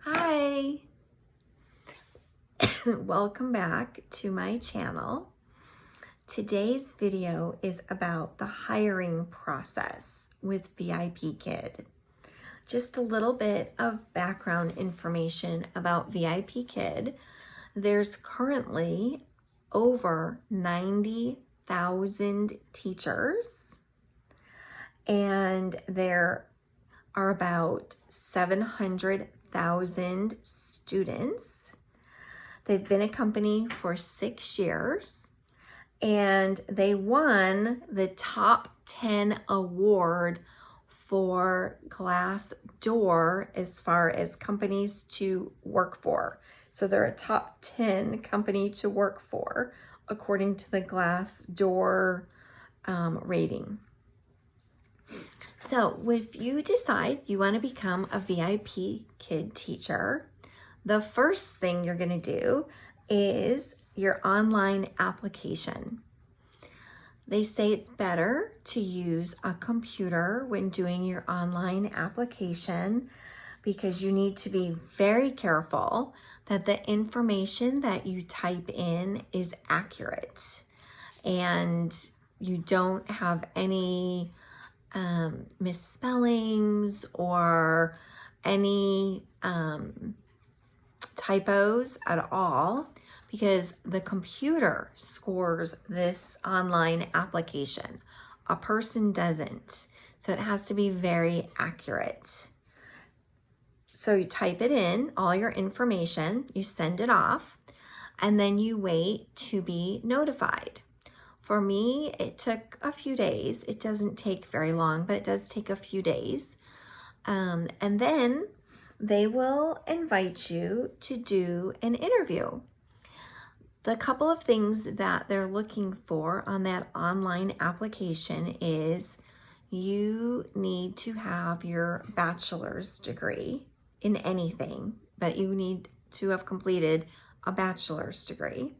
Hi, welcome back to my channel. Today's video is about the hiring process with VIPKid. Just a little bit of background information about VIPKid. There's currently over 90,000 teachers, and there are about 700,000 students. They've been a company for 6 years, and they won the top 10 award for Glassdoor as far as companies to work for. So they're a top 10 company to work for according to the Glassdoor rating. So if you decide you want to become a VIPKid teacher, the first thing you're going to do is your online application. They say it's better to use a computer when doing your online application because you need to be very careful that the information that you type in is accurate and you don't have any misspellings or any typos at all, because the computer scores this online application. A person doesn't. So it has to be very accurate. So you type it in, all your information, you send it off, and then you wait to be notified. For me, it took a few days. It doesn't take very long, but it does take a few days. And then they will invite you to do an interview. The couple of things that they're looking for on that online application is you need to have your bachelor's degree in anything, but you need to have completed a bachelor's degree.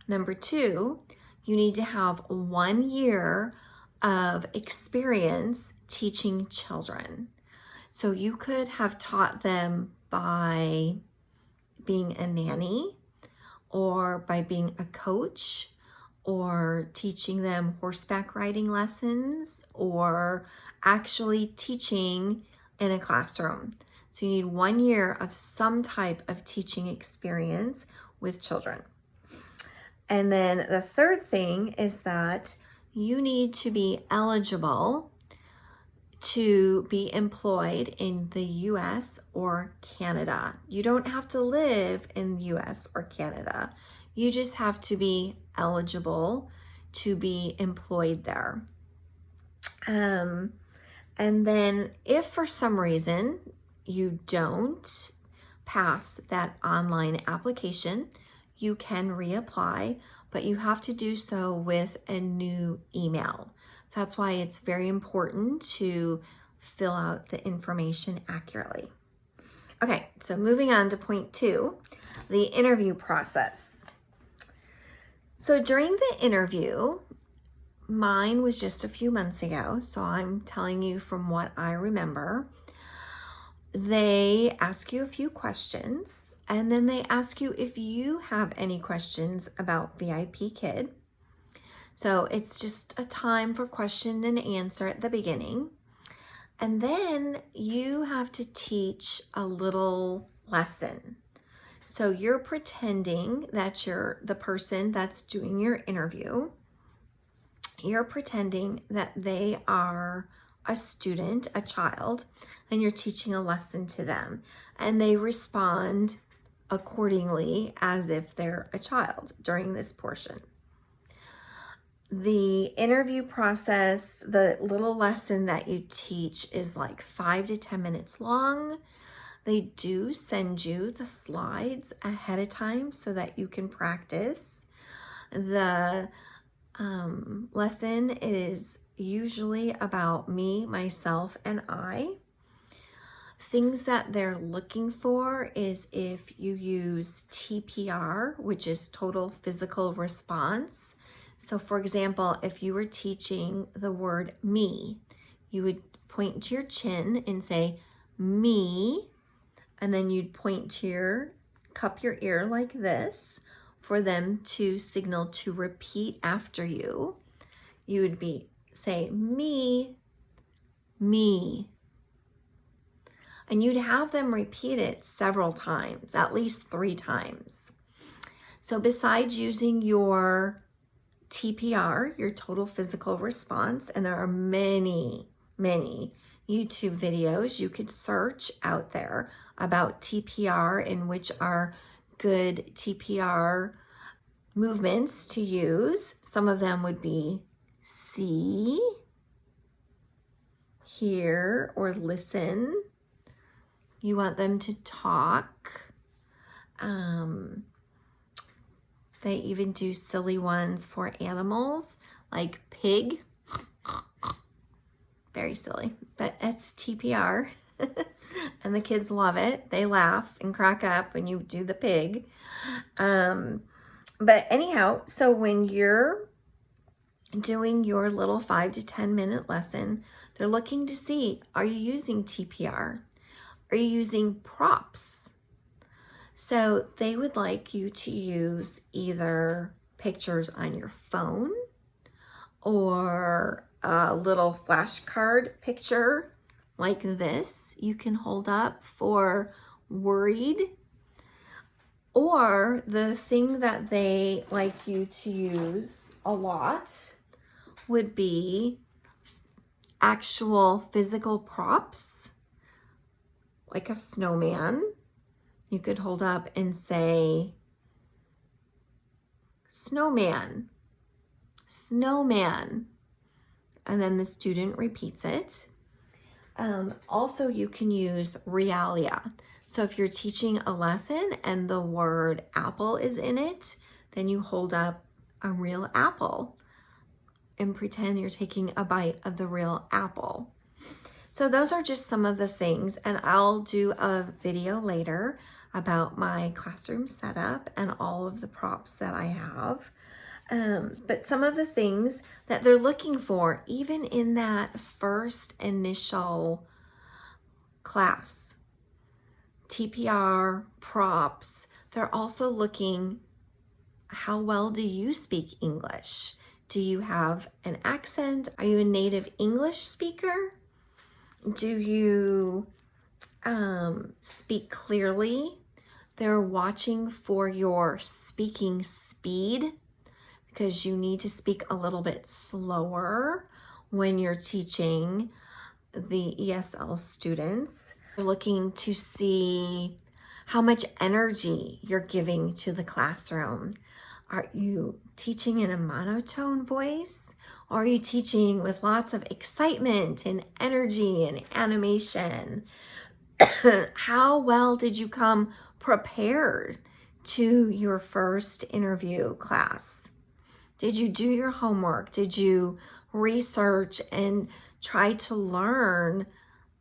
Number 2, you need to have 1 year of experience teaching children. So you could have taught them by being a nanny or by being a coach or teaching them horseback riding lessons or actually teaching in a classroom. So you need 1 year of some type of teaching experience with children. And then the third thing is that you need to be eligible to be employed in the US or Canada. You don't have to live in the US or Canada. You just have to be eligible to be employed there. And then if for some reason you don't pass that online application, you can reapply, but you have to do so with a new email. So that's why it's very important to fill out the information accurately. Okay, so moving on to point 2, the interview process. So during the interview, mine was just a few months ago, so I'm telling you from what I remember. They ask you a few questions, and then they ask you if you have any questions about VIPKid. So it's just a time for question and answer at the beginning. And then you have to teach a little lesson. So you're pretending that you're the person that's doing your interview. You're pretending that they are a student, a child, and you're teaching a lesson to them. And they respond accordingly as if they're a child during this portion. The interview process, the little lesson that you teach is like 5 to 10 minutes long. They do send you the slides ahead of time so that you can practice. The lesson is usually about me, myself, and I. Things that they're looking for is if you use TPR, which is total physical response. So for example, if you were teaching the word me, you would point to your chin and say, me. and then you'd point to cup your ear like this for them to signal to repeat after you. You would say me, me. And you'd have them repeat it several times, at least 3 times. So besides using your TPR, your total physical response, and there are many, many YouTube videos you could search out there about TPR and which are good TPR movements to use. Some of them would be see, hear, or listen. You want them to talk. They even do silly ones for animals, like pig. Very silly, but it's TPR. And the kids love it. They laugh and crack up when you do the pig. But anyhow, so when you're doing your little 5 to 10 minute lesson, they're looking to see, are you using TPR? Are you using props? So they would like you to use either pictures on your phone or a little flashcard picture like this you can hold up for worried. Or the thing that they like you to use a lot would be actual physical props, like a snowman. You could hold up and say, snowman, snowman. And then the student repeats it. Also, you can use realia. So if you're teaching a lesson and the word apple is in it, then you hold up a real apple and pretend you're taking a bite of the real apple. So those are just some of the things, and I'll do a video later about my classroom setup and all of the props that I have. But some of the things that they're looking for, even in that first initial class, TPR, props, they're also looking, how well do you speak English? Do you have an accent? Are you a native English speaker? Do you speak clearly? They're watching for your speaking speed because you need to speak a little bit slower when you're teaching the ESL students. They're looking to see how much energy you're giving to the classroom. Are you teaching in a monotone voice? Or are you teaching with lots of excitement and energy and animation? How well did you come prepared to your first interview class? Did you do your homework? Did you research and try to learn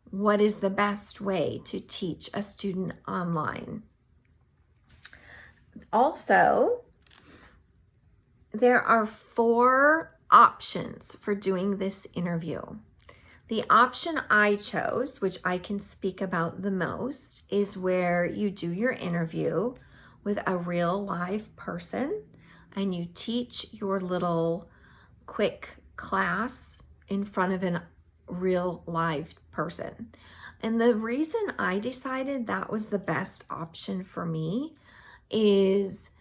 what is the best way to teach a student online? Also, there are 4 options for doing this interview. The option I chose, which I can speak about the most, is where you do your interview with a real live person and you teach your little quick class in front of a real live person. And the reason I decided that was the best option for me is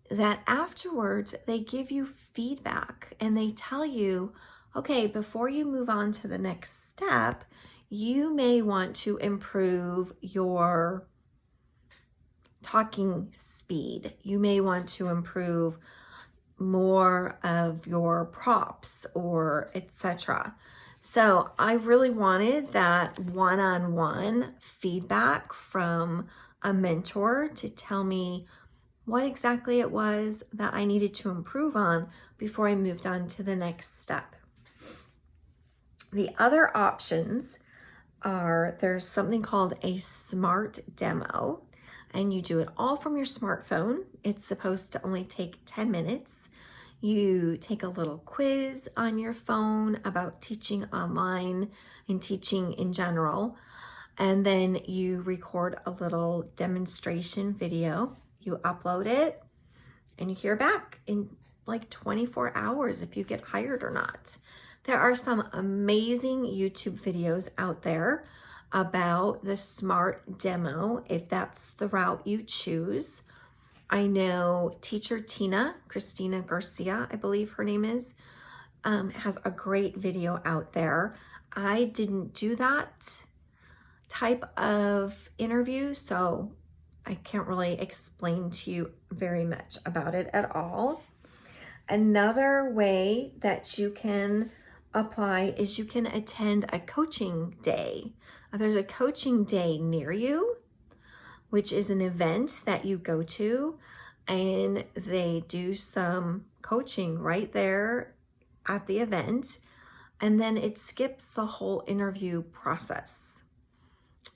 that afterwards they give you feedback and they tell you, okay, before you move on to the next step, you may want to improve your talking speed. You may want to improve more of your props or etc. So I really wanted that one-on-one feedback from a mentor to tell me what exactly it was that I needed to improve on before I moved on to the next step. The other options are, there's something called a smart demo, and you do it all from your smartphone. It's supposed to only take 10 minutes. You take a little quiz on your phone about teaching online and teaching in general. And then you record a little demonstration video, you upload it, and you hear back in like 24 hours if you get hired or not. There are some amazing YouTube videos out there about the SMART demo, if that's the route you choose. I know teacher Christina Garcia, I believe her name is, has a great video out there. I didn't do that type of interview, so I can't really explain to you very much about it at all. Another way that you can apply is you can attend a coaching day. There's a coaching day near you, which is an event that you go to, and they do some coaching right there at the event, and then it skips the whole interview process.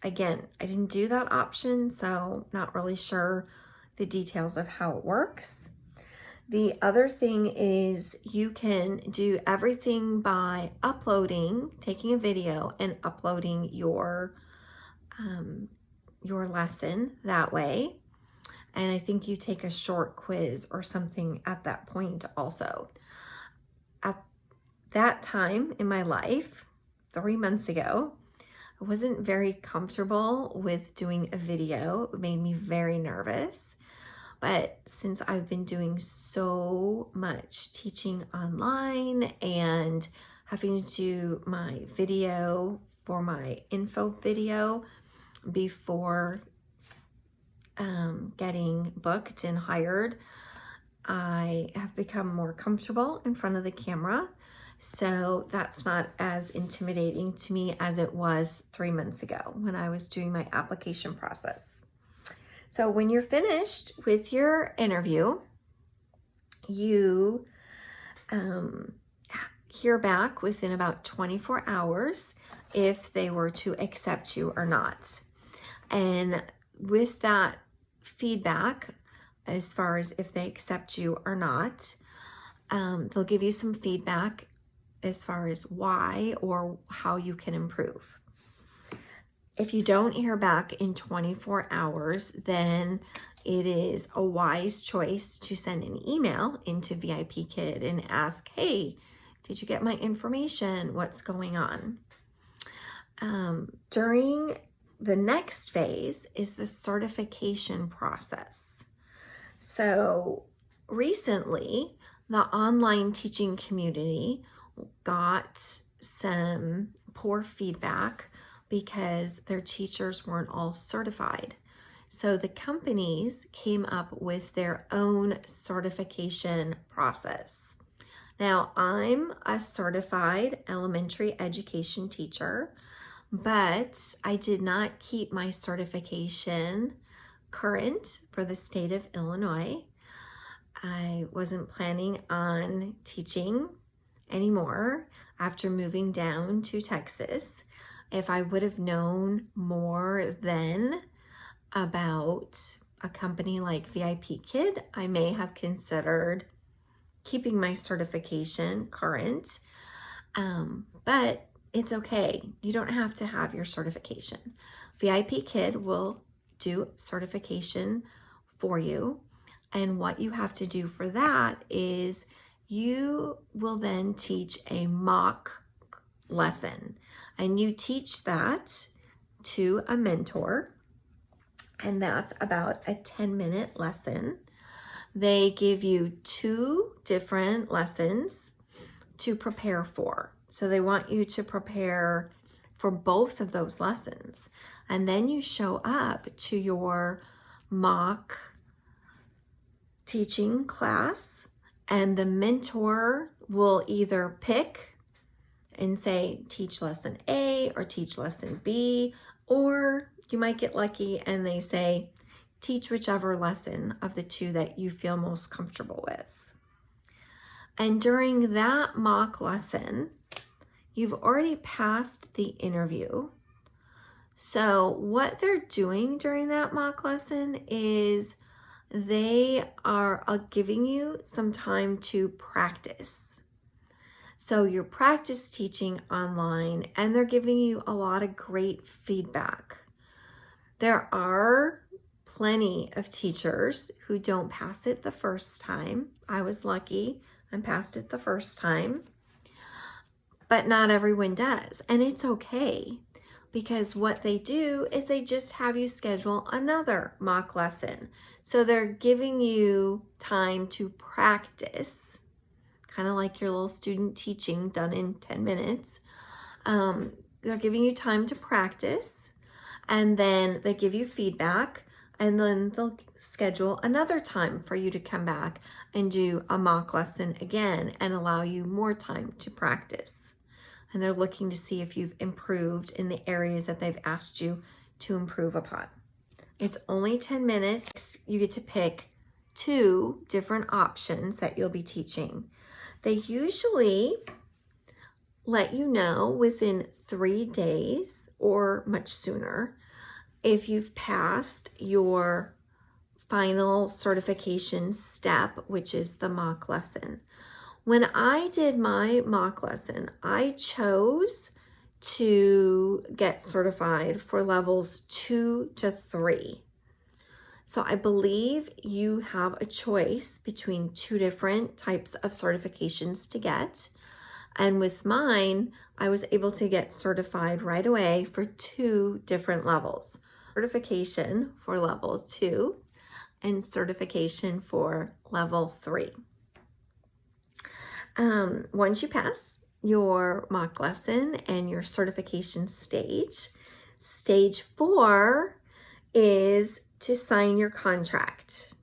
Again, I didn't do that option, so not really sure the details of how it works. The other thing is you can do everything by taking a video and uploading your lesson that way. And I think you take a short quiz or something at that point also. At that time in my life, 3 months ago, I wasn't very comfortable with doing a video. It made me very nervous. But since I've been doing so much teaching online and having to do my video for my info video before getting booked and hired, I have become more comfortable in front of the camera. So that's not as intimidating to me as it was 3 months ago when I was doing my application process. So when you're finished with your interview, you hear back within about 24 hours if they were to accept you or not. And with that feedback, as far as if they accept you or not, they'll give you some feedback as far as why or how you can improve. If you don't hear back in 24 hours, then it is a wise choice to send an email into VIPKid and ask, hey, did you get my information? What's going on? During the next phase is the certification process. So recently, the online teaching community got some poor feedback because their teachers weren't all certified. So the companies came up with their own certification process. Now, I'm a certified elementary education teacher, but I did not keep my certification current for the state of Illinois. I wasn't planning on teaching anymore after moving down to Texas. If I would have known more then about a company like VIPKid, I may have considered keeping my certification current, but it's okay. You don't have to have your certification. VIPKid will do certification for you, and what you have to do for that is you will then teach a mock lesson, and you teach that to a mentor, and that's about a 10-minute lesson. They give you 2 different lessons to prepare for. So they want you to prepare for both of those lessons. And then you show up to your mock teaching class, and the mentor will either pick and say, teach lesson A or teach lesson B, or you might get lucky and they say, teach whichever lesson of the 2 that you feel most comfortable with. And during that mock lesson, you've already passed the interview. So what they're doing during that mock lesson is they are giving you some time to practice. So you're practice teaching online and they're giving you a lot of great feedback. There are plenty of teachers who don't pass it the first time. I was lucky and passed it the first time, but not everyone does. And it's okay, because what they do is they just have you schedule another mock lesson. So they're giving you time to practice, kind of like your little student teaching done in 10 minutes. They're giving you time to practice, and then they give you feedback, and then they'll schedule another time for you to come back and do a mock lesson again and allow you more time to practice. And they're looking to see if you've improved in the areas that they've asked you to improve upon. It's only 10 minutes. You get to pick 2 different options that you'll be teaching. They usually let you know within 3 days or much sooner if you've passed your final certification step, which is the mock lesson. When I did my mock lesson, I chose to get certified for levels 2 to 3. So I believe you have a choice between 2 different types of certifications to get. And with mine, I was able to get certified right away for 2 different levels. Certification for level 2 and certification for level 3. Once you pass your mock lesson and your certification stage, stage 4 is to sign your contract.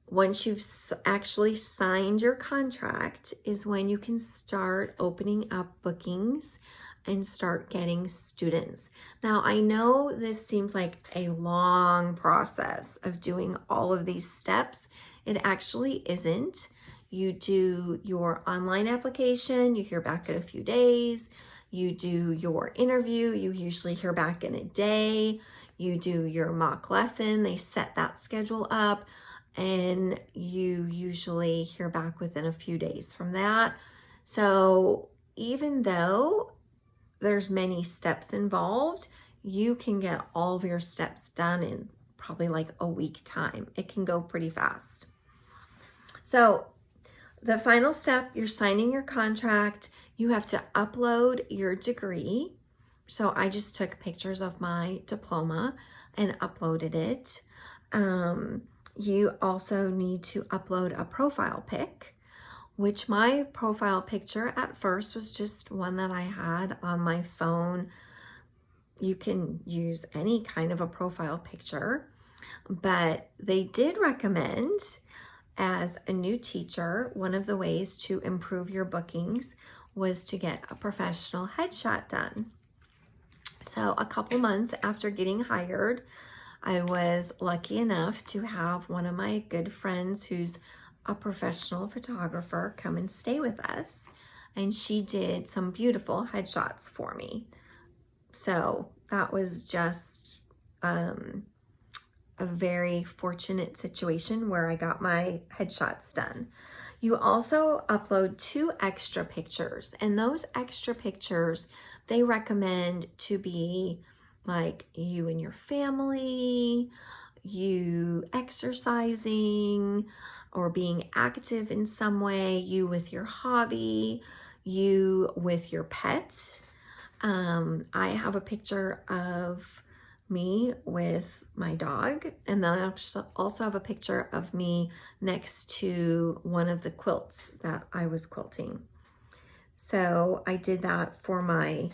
Once you've actually signed your contract is when you can start opening up bookings and start getting students. Now, I know this seems like a long process of doing all of these steps. It actually isn't. You do your online application, you hear back in a few days. You do your interview, you usually hear back in a day. You do your mock lesson, they set that schedule up, and you usually hear back within a few days from that. So even though there's many steps involved, you can get all of your steps done in probably like a week time. It can go pretty fast. So the final step, you're signing your contract. You have to upload your degree. So I just took pictures of my diploma and uploaded it. You also need to upload a profile pic, which my profile picture at first was just one that I had on my phone. You can use any kind of a profile picture, but they did recommend, as a new teacher, one of the ways to improve your bookings was to get a professional headshot done. So a couple months after getting hired, I was lucky enough to have one of my good friends who's a professional photographer come and stay with us. And she did some beautiful headshots for me. So that was just a very fortunate situation where I got my headshots done. You also upload 2 extra pictures, and those extra pictures, they recommend to be like you and your family, you exercising or being active in some way, you with your hobby, you with your pet. I have a picture of me with my dog, and then I also have a picture of me next to one of the quilts that I was quilting. So I did that for my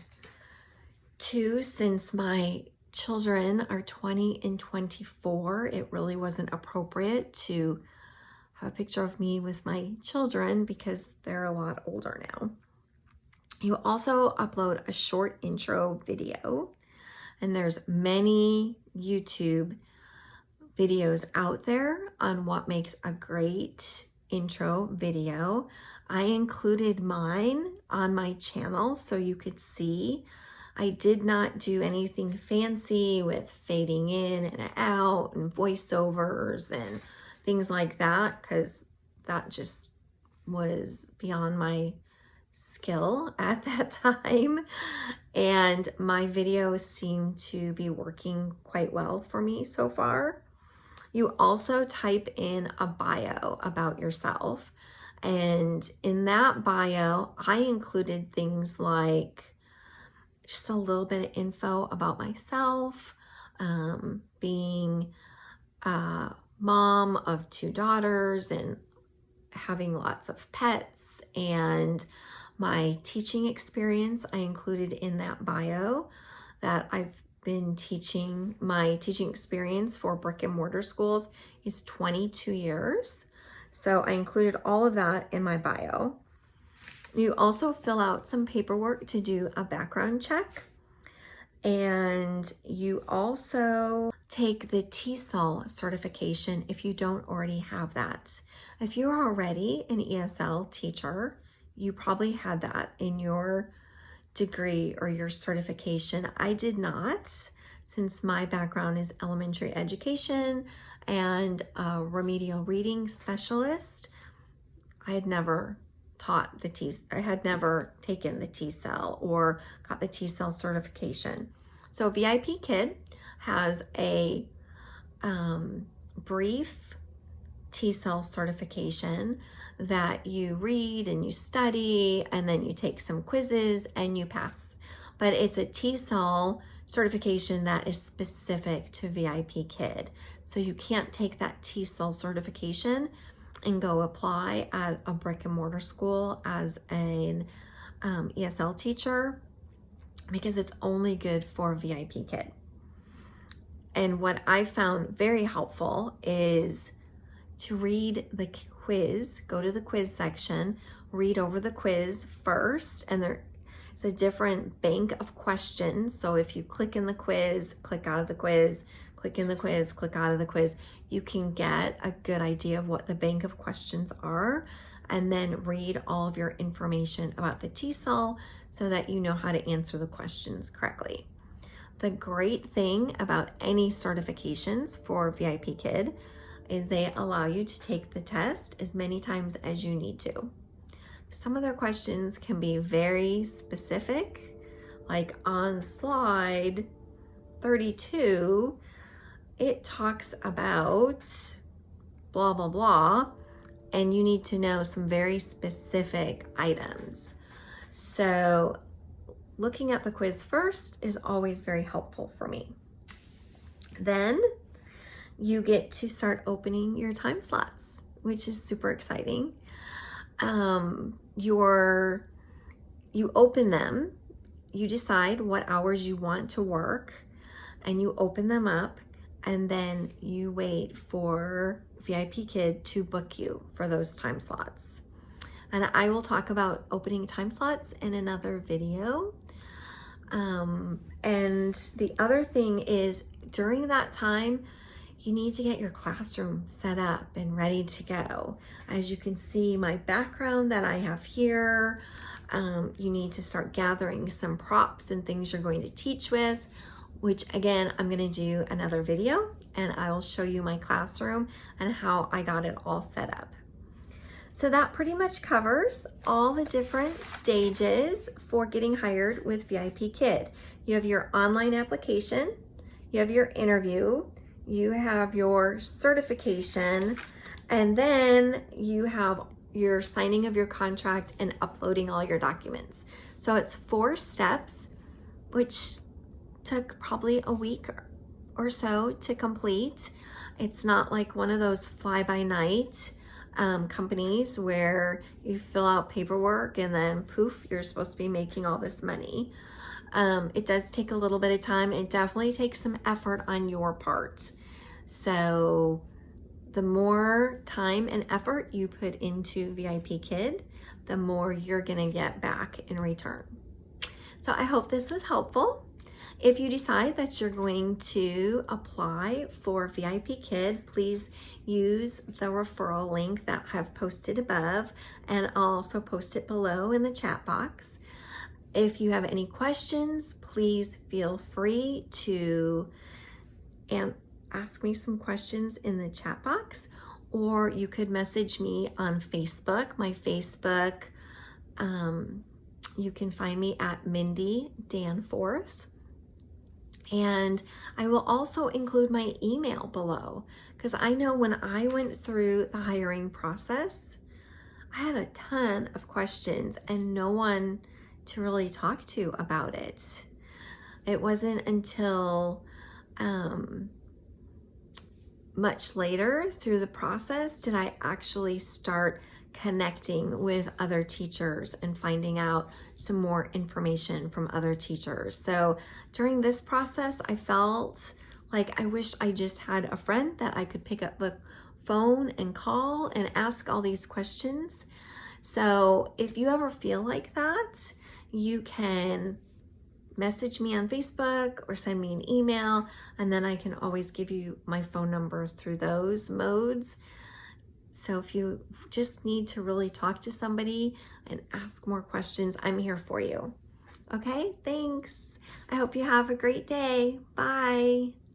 2, since my children are 20 and 24, it really wasn't appropriate to have a picture of me with my children because they're a lot older now. You also upload a short intro video, and there's many YouTube videos out there on what makes a great intro video. I included mine on my channel so you could see. I did not do anything fancy with fading in and out and voiceovers and things like that, because that just was beyond my skill at that time, and my videos seem to be working quite well for me so far. You also type in a bio about yourself, and in that bio, I included things like just a little bit of info about myself, being a mom of 2 daughters and having lots of pets, and my teaching experience I included in that bio, that I've been teaching. My teaching experience for brick and mortar schools is 22 years. So I included all of that in my bio. You also fill out some paperwork to do a background check. And you also take the TESOL certification if you don't already have that. If you're already an ESL teacher, you probably had that in your degree or your certification. I did not, since my background is elementary education and a remedial reading specialist. I had never I had never taken the TESOL or got the TESOL certification. So VIPKid has a brief TESOL certification that you read and you study, and then you take some quizzes and you pass. But it's a TESOL certification that is specific to VIPKid. So you can't take that TESOL certification and go apply at a brick and mortar school as an ESL teacher, because it's only good for VIPKid. And what I found very helpful is to read the quiz, go to the quiz section, read over the quiz first, and there's a different bank of questions. So if you click in the quiz, click out of the quiz, click in the quiz, click out of the quiz, you can get a good idea of what the bank of questions are, and then read all of your information about the TESOL so that you know how to answer the questions correctly. The great thing about any certifications for VIPKid is they allow you to take the test as many times as you need to. Some of their questions can be very specific, like on slide 32, it talks about blah, blah, blah, and you need to know some very specific items. So looking at the quiz first is always very helpful for me. Then you get to start opening your time slots, which is super exciting. You open them, you decide what hours you want to work, and you open them up, and then you wait for VIPKid to book you for those time slots. And I will talk about opening time slots in another video. And the other thing is, during that time, you need to get your classroom set up and ready to go. As you can see, my background that I have here, you need to start gathering some props and things you're going to teach with, which again, I'm gonna do another video, and I will show you my classroom and how I got it all set up. So that pretty much covers all the different stages for getting hired with VIPKid. You have your online application, you have your interview, you have your certification, and then you have your signing of your contract and uploading all your documents. So it's 4 steps, which took probably a week or so to complete. It's not like one of those fly-by-night companies where you fill out paperwork and then poof, you're supposed to be making all this money. It does take a little bit of time. It definitely takes some effort on your part. So the more time and effort you put into VIPKid, the more you're gonna get back in return. So I hope this was helpful. If you decide that you're going to apply for VIPKid, please use the referral link that I've posted above, and I'll also post it below in the chat box. If you have any questions, please feel free to ask me some questions in the chat box, or you could message me on Facebook. My Facebook you can find me at Mindy Danforth. And I will also include my email below, because I know when I went through the hiring process, I had a ton of questions and no one to really talk to about it. It wasn't until much later through the process did I actually start connecting with other teachers and finding out some more information from other teachers. So during this process, I felt like I wish I just had a friend that I could pick up the phone and call and ask all these questions. So if you ever feel like that, you can message me on Facebook or send me an email, and then I can always give you my phone number through those modes. So if you just need to really talk to somebody and ask more questions, I'm here for you. Okay, thanks. I hope you have a great day. Bye.